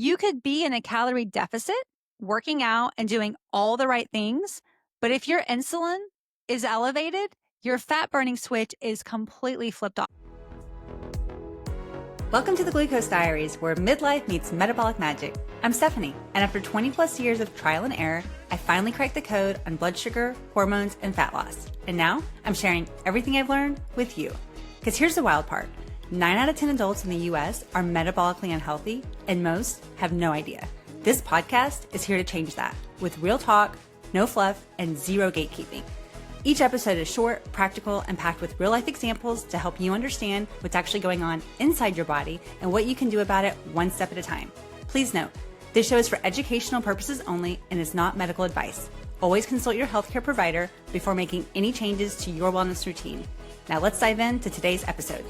You could be in a calorie deficit, working out and doing all the right things, but if your insulin is elevated, your fat burning switch is completely flipped off. Welcome to the Glucose Diaries, where midlife meets metabolic magic. I'm Stephanie, and after 20 plus years of trial and error, I finally cracked the code on blood sugar, hormones, and fat loss. And now I'm sharing everything I've learned with you. Because here's the wild part. 9 out of 10 adults in the US are metabolically unhealthy, and most have no idea. This podcast is here to change that, with real talk, no fluff, and zero gatekeeping. Each episode is short, practical, and packed with real-life examples to help you understand what's actually going on inside your body and what you can do about it one step at a time. Please note, this show is for educational purposes only and is not medical advice. Always consult your healthcare provider before making any changes to your wellness routine. Now let's dive into today's episode.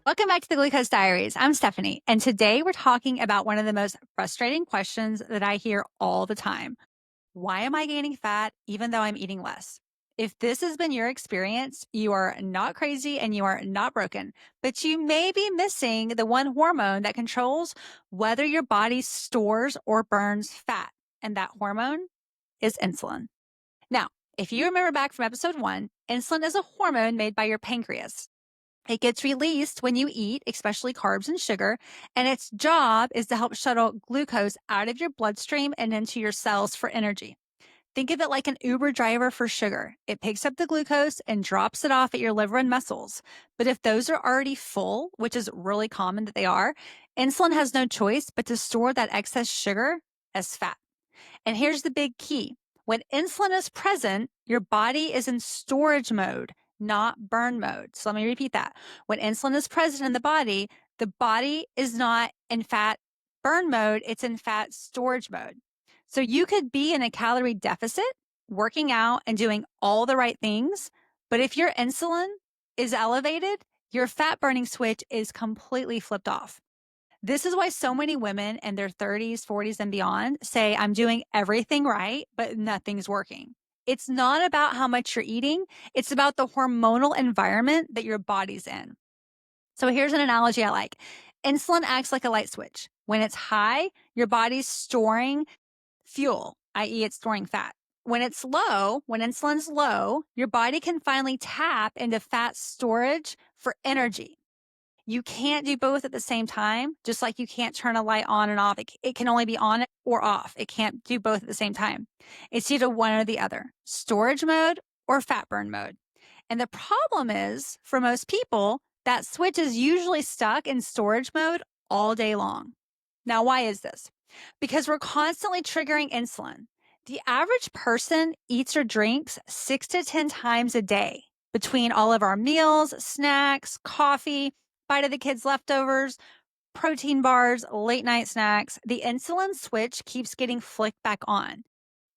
Welcome back to the Glucose Diaries. I'm Stephanie, and today we're talking about one of the most frustrating questions that I hear all the time. Why am I gaining fat even though I'm eating less? If this has been your experience, you are not crazy and you are not broken, but you may be missing the one hormone that controls whether your body stores or burns fat, and that hormone is insulin. Now, if you remember back from episode 1, insulin is a hormone made by your pancreas. It gets released when you eat, especially carbs and sugar, and its job is to help shuttle glucose out of your bloodstream and into your cells for energy. Think of it like an Uber driver for sugar. It picks up the glucose and drops it off at your liver and muscles. But if those are already full, which is really common that they are, insulin has no choice but to store that excess sugar as fat. And here's the big key. When insulin is present, your body is in storage mode, not burn mode. So let me repeat that. When insulin is present in the body is not in fat burn mode, it's in fat storage mode. So you could be in a calorie deficit, working out and doing all the right things, but if your insulin is elevated, your fat burning switch is completely flipped off. This is why so many women in their 30s, 40s, and beyond say, I'm doing everything right, but nothing's working. It's not about how much you're eating. It's about the hormonal environment that your body's in. So here's an analogy I like. Insulin acts like a light switch. When it's high, your body's storing fuel, i.e. it's storing fat. When insulin's low, your body can finally tap into fat storage for energy. You can't do both at the same time, just like you can't turn a light on and off. It can only be on or off. It can't do both at the same time. It's either one or the other, storage mode or fat burn mode. And the problem is, for most people, that switch is usually stuck in storage mode all day long. Now, why is this? Because we're constantly triggering insulin. The average person eats or drinks 6 to 10 times a day between all of our meals, snacks, coffee, bite of the kids' leftovers, protein bars, late night snacks. The insulin switch keeps getting flicked back on.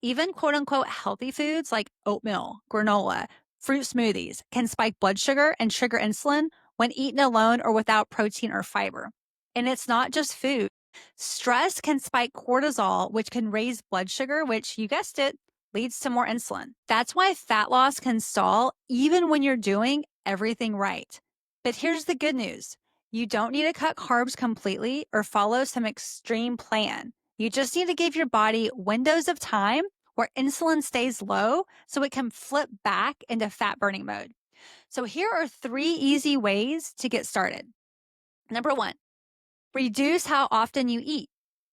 Even quote unquote healthy foods like oatmeal, granola, fruit smoothies can spike blood sugar and trigger insulin when eaten alone or without protein or fiber. And it's not just food. Stress can spike cortisol, which can raise blood sugar, which, you guessed it, leads to more insulin. That's why fat loss can stall even when you're doing everything right. But here's the good news. You don't need to cut carbs completely or follow some extreme plan. You just need to give your body windows of time where insulin stays low so it can flip back into fat burning mode. So here are 3 easy ways to get started. Number 1, reduce how often you eat.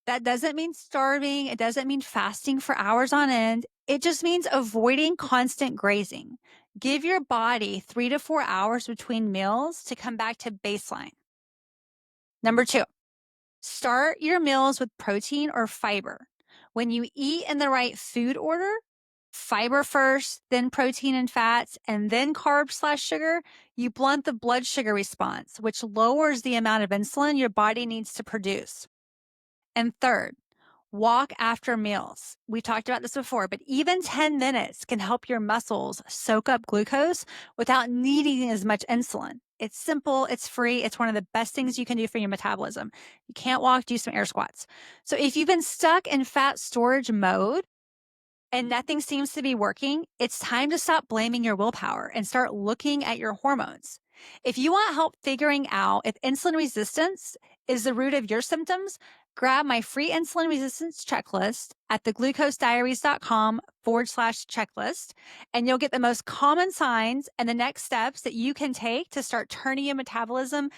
That doesn't mean starving. It doesn't mean fasting for hours on end. It just means avoiding constant grazing. Give your body 3 to 4 hours between meals to come back to baseline. Number 2, start your meals with protein or fiber. When you eat in the right food order, fiber first, then protein and fats, and then carbs/sugar, you blunt the blood sugar response, which lowers the amount of insulin your body needs to produce. And third, walk after meals. We talked about this before, but even 10 minutes can help your muscles soak up glucose without needing as much insulin. It's simple, it's free, it's one of the best things you can do for your metabolism. You can't walk, do some air squats. So if you've been stuck in fat storage mode, and nothing seems to be working, it's time to stop blaming your willpower and start looking at your hormones. If you want help figuring out if insulin resistance is the root of your symptoms, grab my free insulin resistance checklist at theglucosediaries.com/checklist, and you'll get the most common signs and the next steps that you can take to start turning your metabolism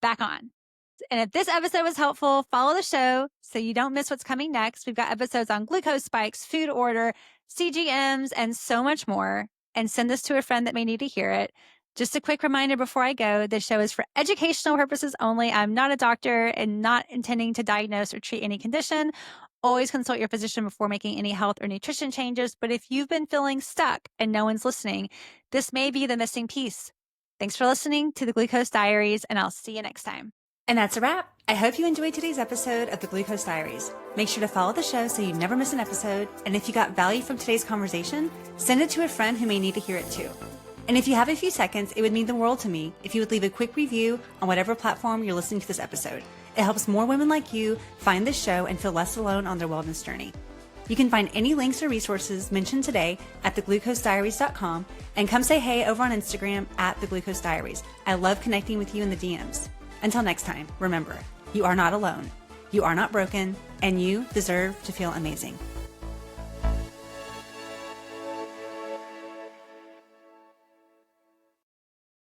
back on. And if this episode was helpful, follow the show so you don't miss what's coming next. We've got episodes on glucose spikes, food order, CGMs, and so much more. And send this to a friend that may need to hear it. Just a quick reminder before I go, this show is for educational purposes only. I'm not a doctor and not intending to diagnose or treat any condition. Always consult your physician before making any health or nutrition changes. But if you've been feeling stuck and no one's listening, this may be the missing piece. Thanks for listening to the Glucose Diaries, and I'll see you next time. And that's a wrap. I hope you enjoyed today's episode of the Glucose Diaries. Make sure to follow the show so you never miss an episode. And if you got value from today's conversation, send it to a friend who may need to hear it too. And if you have a few seconds, it would mean the world to me if you would leave a quick review on whatever platform you're listening to this episode. It helps more women like you find this show and feel less alone on their wellness journey. You can find any links or resources mentioned today at theglucosediaries.com, and come say hey over on Instagram at theglucosediaries. I love connecting with you in the DMs. Until next time, remember, you are not alone, you are not broken, and you deserve to feel amazing.